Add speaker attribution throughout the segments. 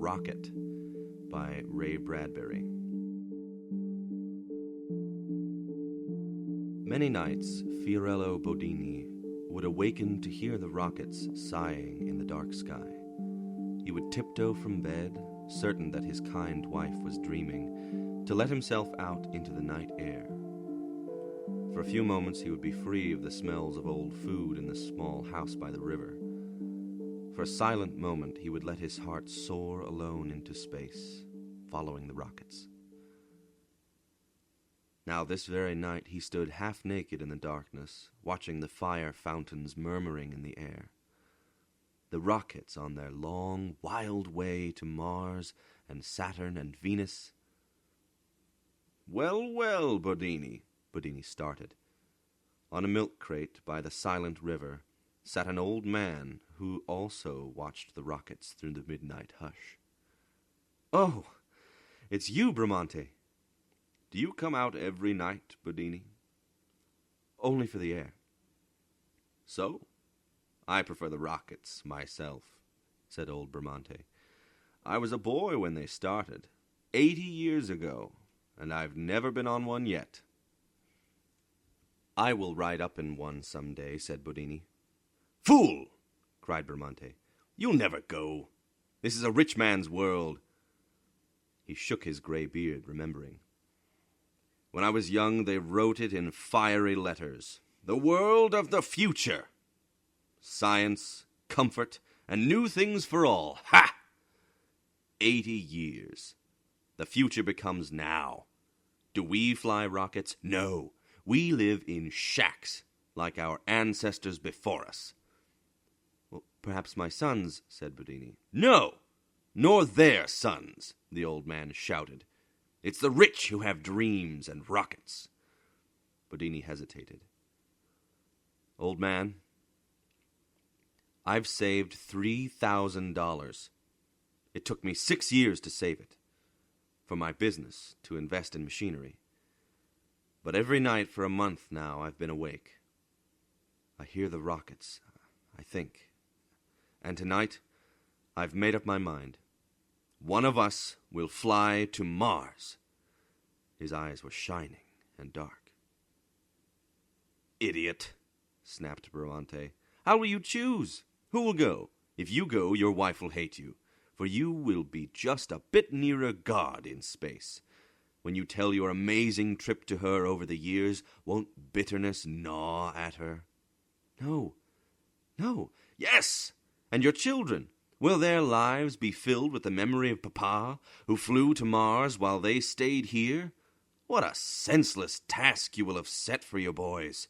Speaker 1: Rocket by Ray Bradbury. Many nights, Fiorello Bodini would awaken to hear the rockets sighing in the dark sky. He would tiptoe from bed, certain that his kind wife was dreaming, to let himself out into the night air. For a few moments he would be free of the smells of old food in the small house by the river. For a silent moment he would let his heart soar alone into space, following the rockets. Now this very night he stood half naked in the darkness, watching the fire fountains murmuring in the air. The rockets on their long, wild way to Mars and Saturn and Venus. "Well, well, Bodini," Bodini started. On a milk crate by the silent river sat an old man who also watched the rockets through the midnight hush. "Oh, it's you, Bramante. Do you come out every night, Bodini?" "Only for the air." "So? I prefer the rockets, myself," said old Bramante. "I was a boy when they started, 80 years ago, and I've never been on one yet." "I will ride up in one some day," said Bodini. "Fool!" cried Bramante. "You'll never go. This is a rich man's world." He shook his gray beard, remembering. "When I was young, they wrote it in fiery letters. The world of the future. Science, comfort, and new things for all. Ha! 80 years. The future becomes now. Do we fly rockets? No. We live in shacks, like our ancestors before us." "Well, perhaps my sons," said Bodini. "No, nor their sons," the old man shouted. "It's the rich who have dreams and rockets." Bodini hesitated. "Old man, I've saved $3,000. It took me 6 years to save it, for my business, to invest in machinery. But every night for a month now I've been awake. I hear the rockets, I think. And tonight I've made up my mind. One of us will fly to Mars." His eyes were shining and dark. "Idiot," snapped Bramante. "How will you choose? Who will go? If you go, your wife will hate you, for you will be just a bit nearer God in space. When you tell your amazing trip to her over the years, won't bitterness gnaw at her?" "No. Yes! And your children? Will their lives be filled with the memory of Papa, who flew to Mars while they stayed here? What a senseless task you will have set for your boys.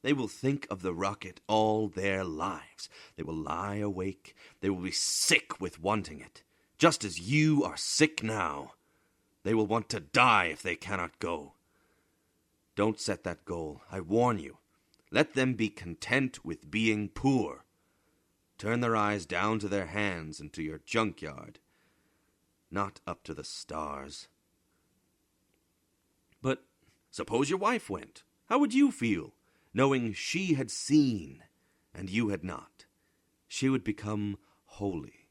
Speaker 1: They will think of the rocket all their lives. They will lie awake. They will be sick with wanting it, just as you are sick now. They will want to die if they cannot go. Don't set that goal, I warn you. Let them be content with being poor. Turn their eyes down to their hands and to your junkyard, not up to the stars." "But suppose your wife went. How would you feel, knowing she had seen and you had not? She would become holy.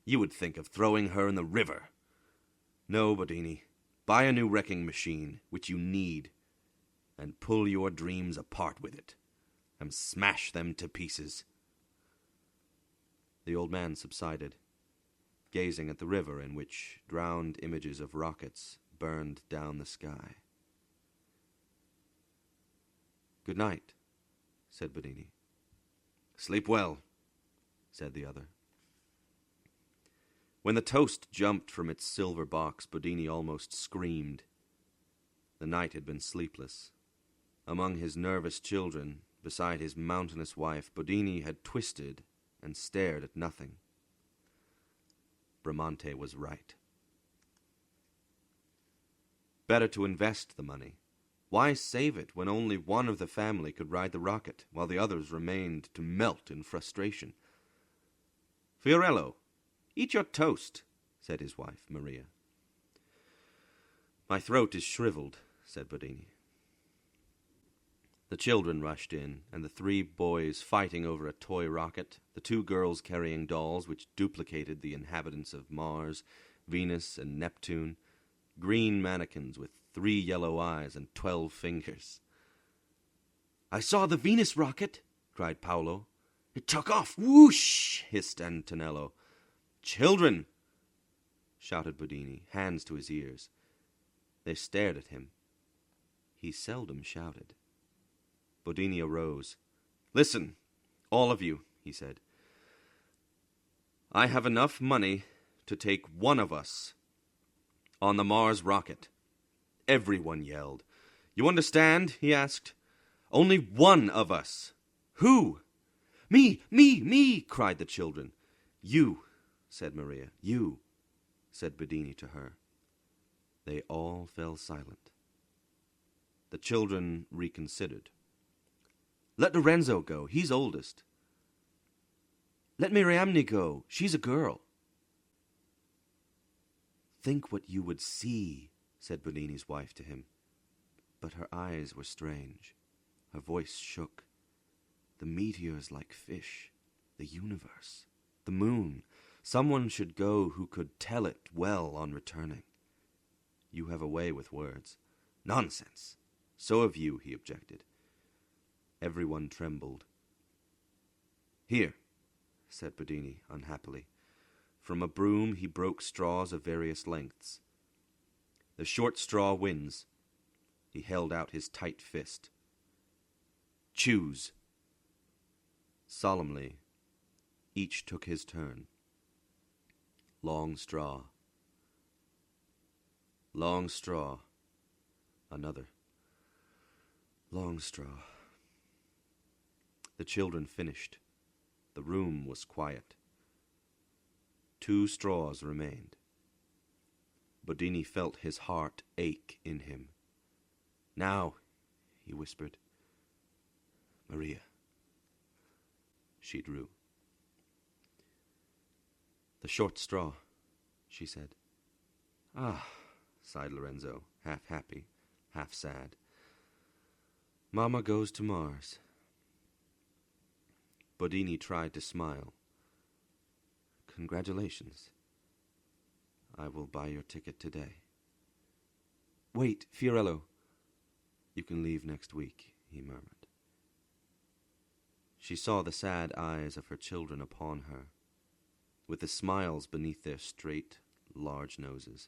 Speaker 1: You would think of throwing her in the river. No, Bodini, buy a new wrecking machine, which you need, and pull your dreams apart with it, and smash them to pieces." The old man subsided, gazing at the river in which drowned images of rockets burned down the sky. "Good night," said Bodini. "Sleep well," said the other. When the toast jumped from its silver box, Bodini almost screamed. The night had been sleepless. Among his nervous children, beside his mountainous wife, Bodini had twisted and stared at nothing. Bramante was right. Better to invest the money. Why save it when only one of the family could ride the rocket, while the others remained to melt in frustration? "Fiorello, eat your toast," said his wife, Maria. "My throat is shriveled," said Bodini. The children rushed in, and the 3 boys fighting over a toy rocket, the 2 girls carrying dolls which duplicated the inhabitants of Mars, Venus, and Neptune, green mannequins with 3 yellow eyes and 12 fingers. "I saw the Venus rocket," cried Paolo. "It took off. Whoosh!" hissed Antonello. "Children!" shouted Bodini, hands to his ears. They stared at him. He seldom shouted. Bodini arose. "Listen, all of you," he said. "I have enough money to take one of us on the Mars rocket." Everyone yelled. "You understand?" he asked. "Only one of us." "Who?" Me, cried the children. "You," said Maria. "You," said Bodini to her. They all fell silent. The children reconsidered. "Let Lorenzo go. He's oldest." "Let Miriamne go. She's a girl." "Think what you would see," said Bodini's wife to him. But her eyes were strange. Her voice shook. "The meteors like fish. The universe. The moon. Someone should go who could tell it well on returning." "You have a way with words." "Nonsense. So have you," he objected. Everyone trembled. "Here," said Bodini unhappily. From a broom he broke straws of various lengths. "The short straw wins." He held out his tight fist. "Choose." Solemnly, each took his turn. Long straw. Long straw. Another. Long straw. The children finished. The room was quiet. 2 straws remained. Bodini felt his heart ache in him. "Now," he whispered. "Maria." She drew. "The short straw," she said. "Ah," sighed Lorenzo, half happy, half sad. "Mama goes to Mars." Bodini tried to smile. "Congratulations. I will buy your ticket today." "Wait, Fiorello." "You can leave next week," he murmured. She saw the sad eyes of her children upon her, with the smiles beneath their straight, large noses.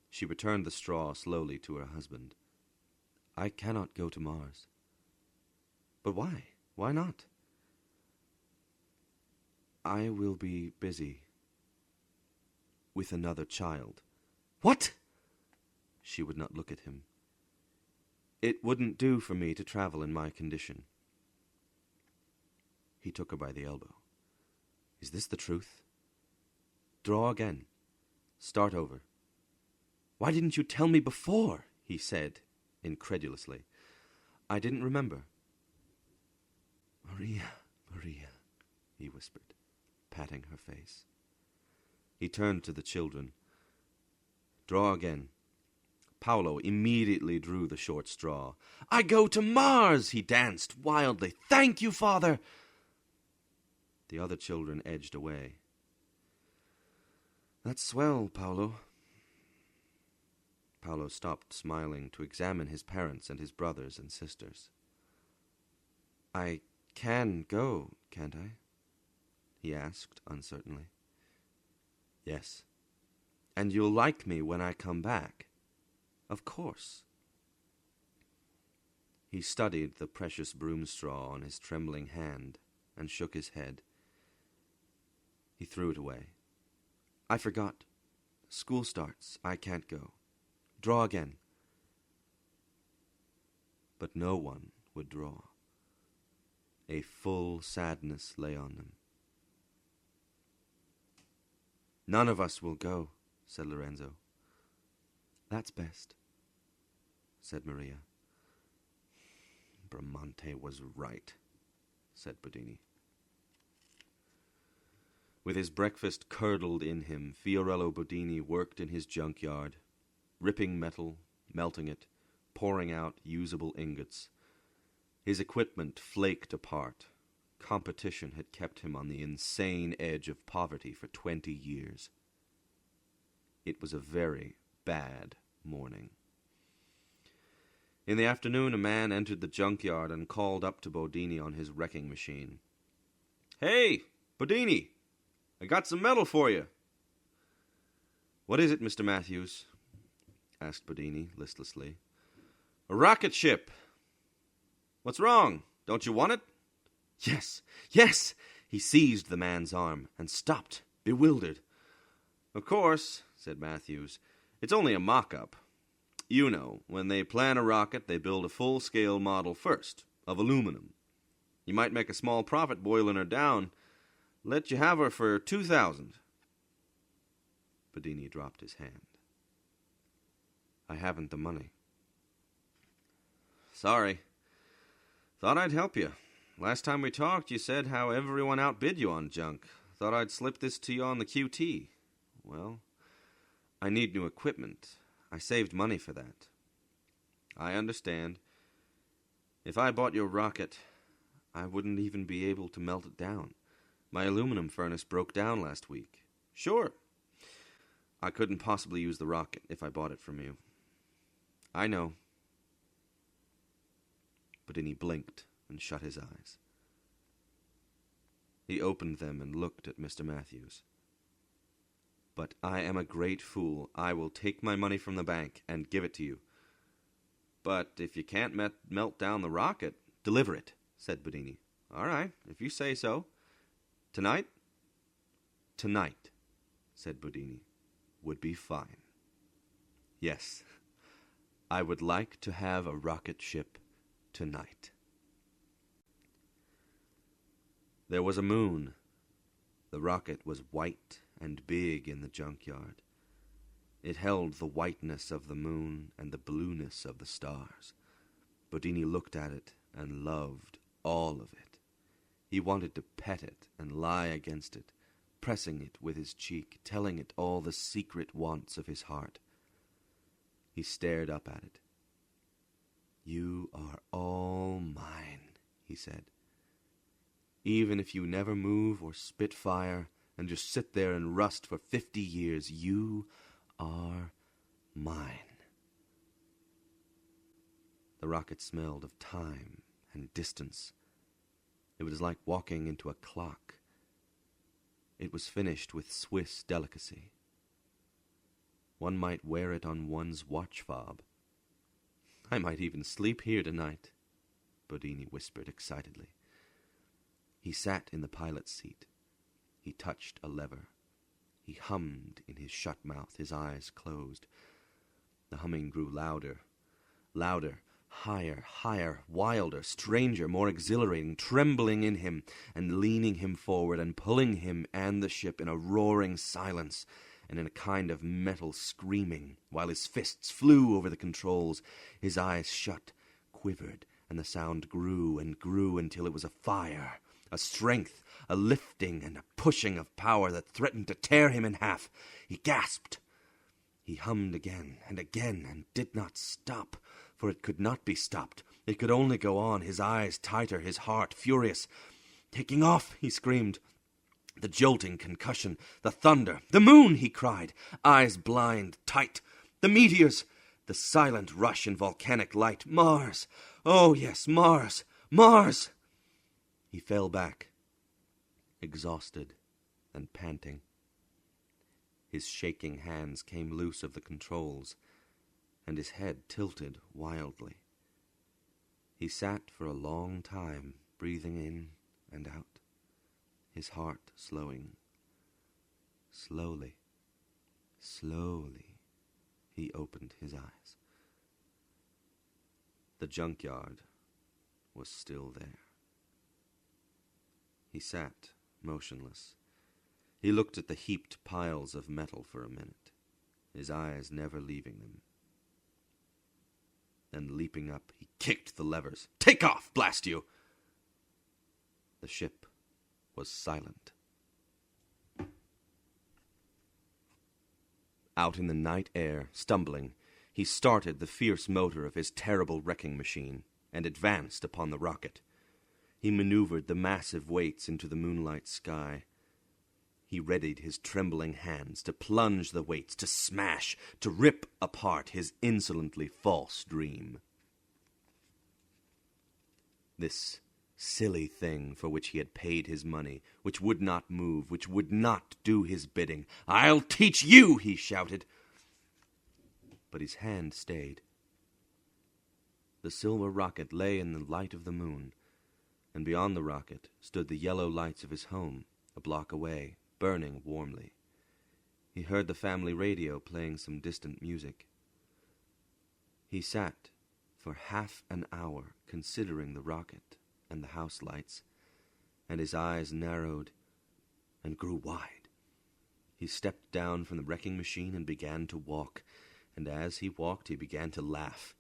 Speaker 1: She returned the straw slowly to her husband. "I cannot go to Mars." "But why? Why not?" "I will be busy with another child." "What?" She would not look at him. "It wouldn't do for me to travel in my condition." He took her by the elbow. "Is this the truth? Draw again. Start over." "Why didn't you tell me before?" he said, incredulously. "I didn't remember." "Maria, Maria," he whispered, patting her face. He turned to the children. "Draw again." Paolo immediately drew the short straw. "I go to Mars!" he danced wildly. "Thank you, Father!" The other children edged away. "That's swell, Paolo." Paolo stopped smiling to examine his parents and his brothers and sisters. "I can go, can't I?" he asked uncertainly. "Yes." "And you'll like me when I come back?" "Of course." He studied the precious broom straw on his trembling hand and shook his head. He threw it away. "I forgot. School starts. I can't go. Draw again." But no one would draw. A full sadness lay on them. "None of us will go," said Lorenzo. "That's best," said Maria. "Bramante was right," said Bodini. With his breakfast curdled in him, Fiorello Bodini worked in his junkyard, ripping metal, melting it, pouring out usable ingots. His equipment flaked apart. Competition had kept him on the insane edge of poverty for 20 years. It was a very bad morning. In the afternoon, a man entered the junkyard and called up to Bodini on his wrecking machine. "Hey, Bodini, I got some metal for you." "What is it, Mr. Matthews?" asked Bodini listlessly. "A rocket ship." "What's wrong? Don't you want it?" "Yes, yes!" He seized the man's arm and stopped, bewildered. "Of course," said Matthews, "it's only a mock-up. You know, when they plan a rocket, they build a full-scale model first, of aluminum. You might make a small profit boiling her down. Let you have her for 2,000. Bodini dropped his hand. "I haven't the money." "Sorry. Thought I'd help you. Last time we talked, you said how everyone outbid you on junk. Thought I'd slip this to you on the QT. Well, I need new equipment. I saved money for that." "I understand. If I bought your rocket, I wouldn't even be able to melt it down. My aluminum furnace broke down last week." "Sure. I couldn't possibly use the rocket if I bought it from you." "I know." But then he blinked and shut his eyes. He opened them and looked at Mr. Matthews. "But I am a great fool. I will take my money from the bank and give it to you." "But if you can't melt down the rocket—" "Deliver it," said Bodini. "All right, if you say so. Tonight?" "Tonight," said Bodini, "would be fine. Yes, I would like to have a rocket ship tonight." There was a moon. The rocket was white and big in the junkyard. It held the whiteness of the moon and the blueness of the stars. Bodini looked at it and loved all of it. He wanted to pet it and lie against it, pressing it with his cheek, telling it all the secret wants of his heart. He stared up at it. "You are all mine," he said. "Even if you never move or spit fire and just sit there and rust for 50 years, you are mine." The rocket smelled of time and distance. It was like walking into a clock. It was finished with Swiss delicacy. One might wear it on one's watch fob. "I might even sleep here tonight," Bodini whispered excitedly. He sat in the pilot's seat. He touched a lever. He hummed in his shut mouth, his eyes closed. The humming grew louder, louder, higher, higher, wilder, stranger, more exhilarating, trembling in him and leaning him forward and pulling him and the ship in a roaring silence and in a kind of metal screaming, while his fists flew over the controls. His eyes shut, quivered, and the sound grew and grew until it was a fire, a strength, a lifting and a pushing of power that threatened to tear him in half. He gasped. He hummed again and did not stop, for it could not be stopped. It could only go on, his eyes tighter, his heart furious. "Taking off!" he screamed. The jolting concussion, the thunder, "The moon!" he cried, eyes blind, tight. "The meteors!" The silent rush in volcanic light. "Mars! Oh, yes, Mars! Mars!" He fell back, exhausted and panting. His shaking hands came loose of the controls, and his head tilted wildly. He sat for a long time, breathing in and out, his heart slowing. Slowly, slowly, he opened his eyes. The junkyard was still there. He sat motionless. He looked at the heaped piles of metal for a minute, his eyes never leaving them. Then, leaping up, he kicked the levers. "Take off, blast you!" The ship was silent. Out in the night air, stumbling, He started the fierce motor of his terrible wrecking machine and advanced upon the rocket. He maneuvered the massive weights into the moonlight sky. He readied his trembling hands to plunge the weights, to smash, to rip apart his insolently false dream. This silly thing for which he had paid his money, which would not move, which would not do his bidding. "I'll teach you!" he shouted. But his hand stayed. The silver rocket lay in the light of the moon, and beyond the rocket stood the yellow lights of his home, a block away, burning warmly. He heard the family radio playing some distant music. He sat for half an hour considering the rocket and the house lights, and his eyes narrowed and grew wide. He stepped down from the wrecking machine and began to walk, and as he walked he began to laugh,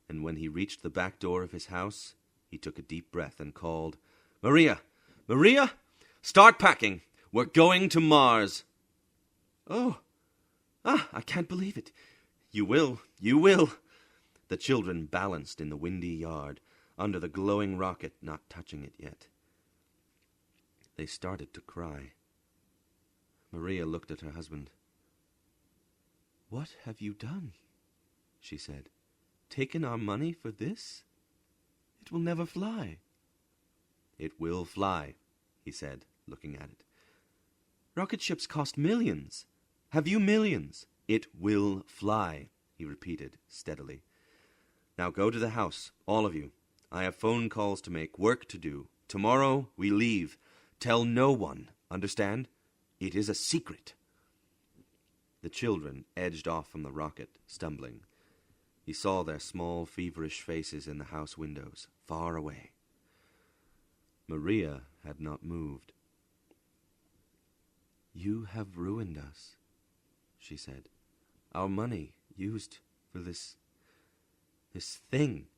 Speaker 1: and when he reached the back door of his house, he took a deep breath and called, "Maria! Maria! Start packing! We're going to Mars!" I can't believe it. You will. The children balanced in the windy yard, under the glowing rocket, not touching it yet. They started to cry. Maria looked at her husband. "What have you done?" she said. "Taken our money for this? It will never fly." "It will fly," he said, looking at it. "Rocket ships cost millions. Have you millions?" "It will fly," he repeated steadily. "Now go to the house, all of you. I have phone calls to make, work to do. Tomorrow we leave. Tell no one, understand? It is a secret." The children edged off from the rocket, stumbling. He saw their small, feverish faces in the house windows, far away. Maria had not moved. "You have ruined us," she said. "Our money used for this thing,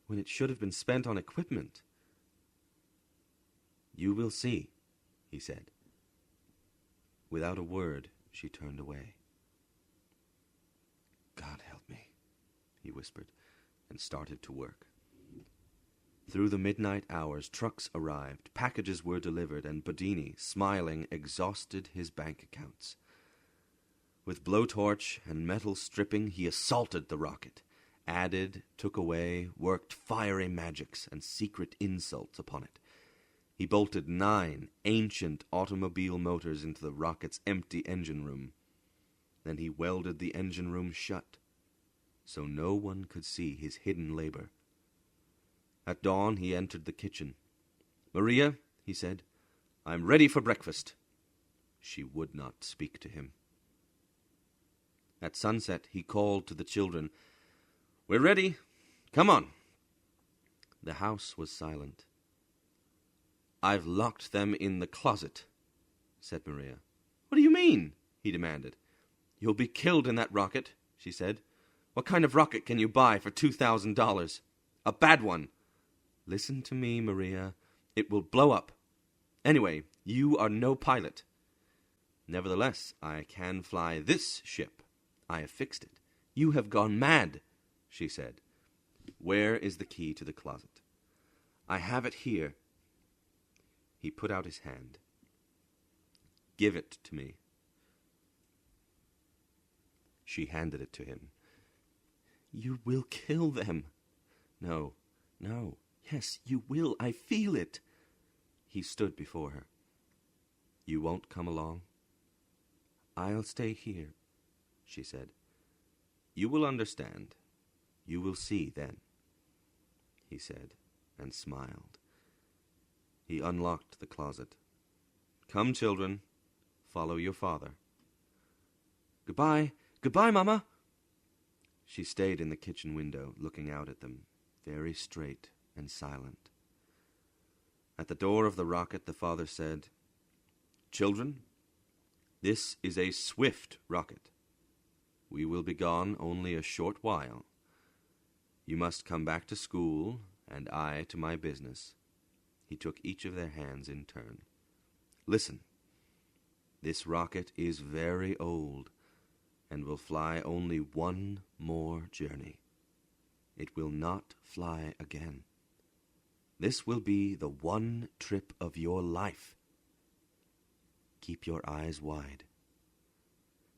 Speaker 1: when it should have been spent on equipment." "You will see," he said. Without a word, she turned away. "God help me," he whispered, and started to work. Through the midnight hours, trucks arrived, packages were delivered, and Bodini, smiling, exhausted his bank accounts. With blowtorch and metal stripping, he assaulted the rocket, added, took away, worked fiery magics and secret insults upon it. He bolted 9 ancient automobile motors into the rocket's empty engine room. Then he welded the engine room shut, so no one could see his hidden labor. At dawn he entered the kitchen. "Maria," he said, "I'm ready for breakfast." She would not speak to him. At sunset he called to the children, "We're ready. Come on." The house was silent. "I've locked them in the closet," said Maria. "What do you mean?" he demanded. "You'll be killed in that rocket," she said. "What kind of rocket can you buy for $2,000? A bad one." "Listen to me, Maria. It will blow up. Anyway, you are no pilot." "Nevertheless, I can fly this ship. I have fixed it." "You have gone mad," she said. "Where is the key to the closet?" "I have it here." He put out his hand. "Give it to me." She handed it to him. "You will kill them." No. Yes, you will. I feel it." He stood before her. "You won't come along?" "I'll stay here," she said. "You will understand. You will see then," he said, and smiled. He unlocked the closet. "Come, children. Follow your father." "Goodbye. Goodbye, Mama." She stayed in the kitchen window, looking out at them, very straight and silent. At the door of the rocket, the father said, "Children, this is a swift rocket. We will be gone only a short while. You must come back to school, and I to my business." He took each of their hands in turn. "Listen, this rocket is very old. and will fly only one more journey. It will not fly again. This will be the one trip of your life. Keep your eyes wide.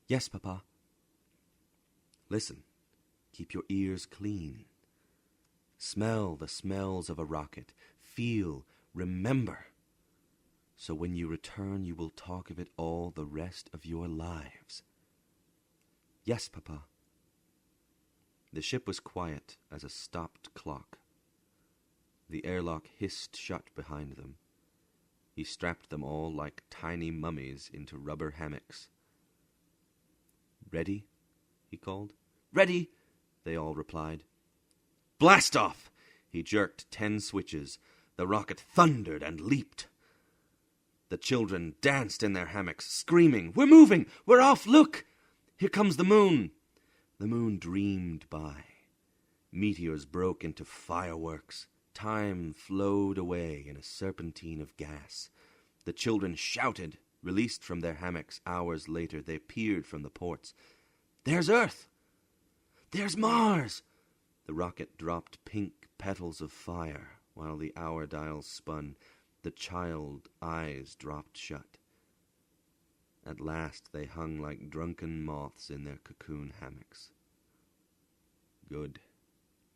Speaker 1: Yes, Papa. Listen. Keep your ears clean. Smell the smells of a rocket. Feel, remember. So when you return, you will talk of it all the rest of your lives. Yes, Papa. The ship was quiet as a stopped clock. The airlock hissed shut behind them. He strapped them all like tiny mummies into rubber hammocks. Ready? He called. Ready! They all replied. Blast off! He jerked 10 switches. The rocket thundered and leaped. The children danced in their hammocks, screaming, We're moving! We're off! Look! Here comes the moon! The moon dreamed by. Meteors broke into fireworks. Time flowed away in a serpentine of gas. The children shouted. Released from their hammocks hours later, they peered from the ports. There's Earth! There's Mars! The rocket dropped pink petals of fire while the hour dials spun. The child eyes dropped shut. At last they hung like drunken moths in their cocoon hammocks. Good,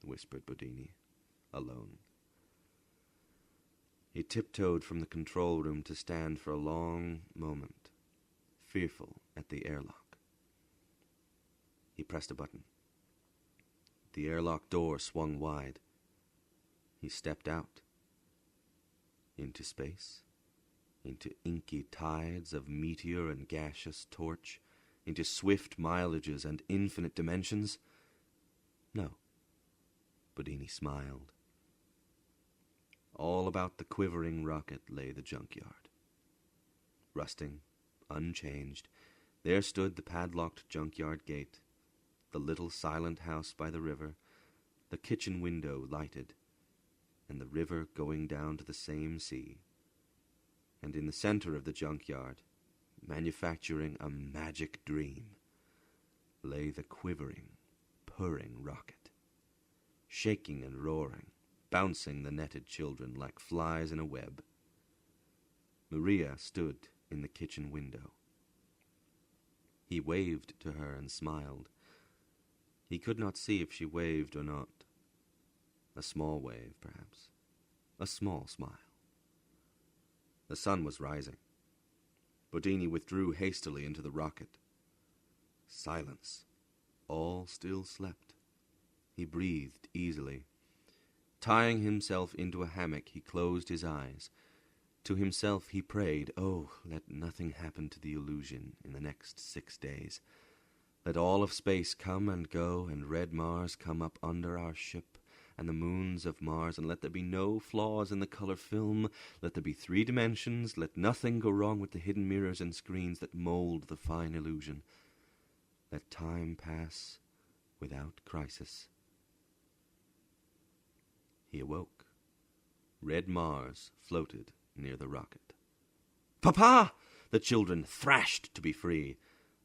Speaker 1: whispered Bodini, alone. He tiptoed from the control room to stand for a long moment, fearful at the airlock. He pressed a button. The airlock door swung wide. He stepped out. Into space. Into inky tides of meteor and gaseous torch. Into swift mileages and infinite dimensions. No. Bodini smiled. All about the quivering rocket lay the junkyard. Rusting, unchanged, there stood the padlocked junkyard gate, the little silent house by the river, the kitchen window lighted, and the river going down to the same sea. And in the center of the junkyard, manufacturing a magic dream, lay the quivering, purring rocket, shaking and roaring, bouncing the netted children like flies in a web. Maria stood in the kitchen window. He waved to her and smiled. He could not see if she waved or not. A small wave, perhaps. A small smile. The sun was rising. Bodini withdrew hastily into the rocket. Silence. All still slept. He breathed easily. Tying himself into a hammock, he closed his eyes. To himself he prayed, Oh, let nothing happen to the illusion in the next 6 days. Let all of space come and go, and red Mars come up under our ship, and the moons of Mars, and let there be no flaws in the color film. Let there be 3 dimensions. Let nothing go wrong with the hidden mirrors and screens that mold the fine illusion. Let time pass without crisis. He awoke. Red Mars floated near the rocket. Papa! The children thrashed to be free.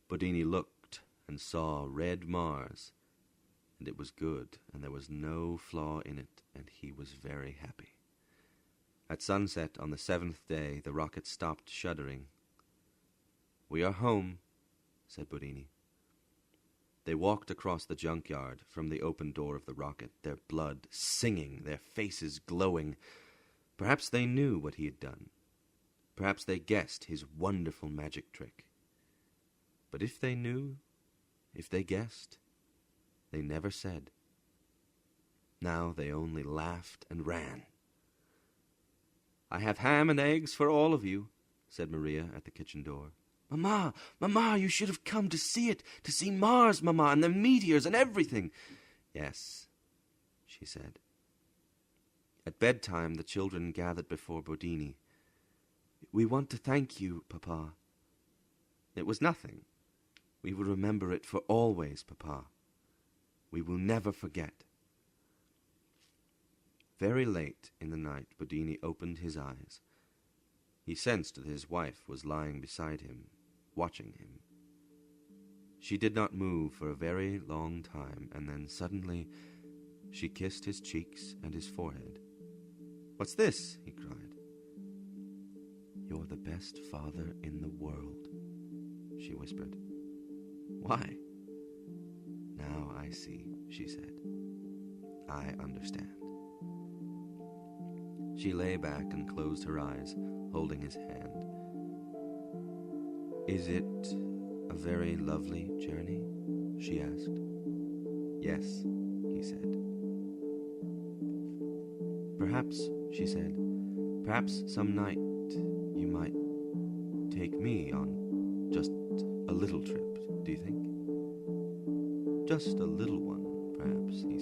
Speaker 1: Bodini looked and saw red Mars, and it was good, and there was no flaw in it, and he was very happy. At sunset on the 7th day, the rocket stopped shuddering. We are home, said Bodini. They walked across the junkyard from the open door of the rocket, their blood singing, their faces glowing. Perhaps they knew what he had done. Perhaps they guessed his wonderful magic trick. But if they knew, if they guessed, they never said. Now they only laughed and ran. I have ham and eggs for all of you, said Maria at the kitchen door. Mamma, Mamma, you should have come to see it, to see Mars, Mamma, and the meteors and everything. Yes, she said. At bedtime, the children gathered before Bodini. We want to thank you, Papa. It was nothing. We will remember it for always, Papa. We will never forget. Very late in the night, Bodini opened his eyes. He sensed that his wife was lying beside him, watching him. She did not move for a very long time, and then suddenly she kissed his cheeks and his forehead. "What's this?" he cried. "You're the best father in the world," she whispered. "Why?" "Now I see," she said. "I understand." She lay back and closed her eyes, holding his hand. "Is it a very lovely journey?" she asked. "Yes," he said. "Perhaps," she said, "perhaps some night you might take me on just a little trip, do you think?" "Just a little one, perhaps," he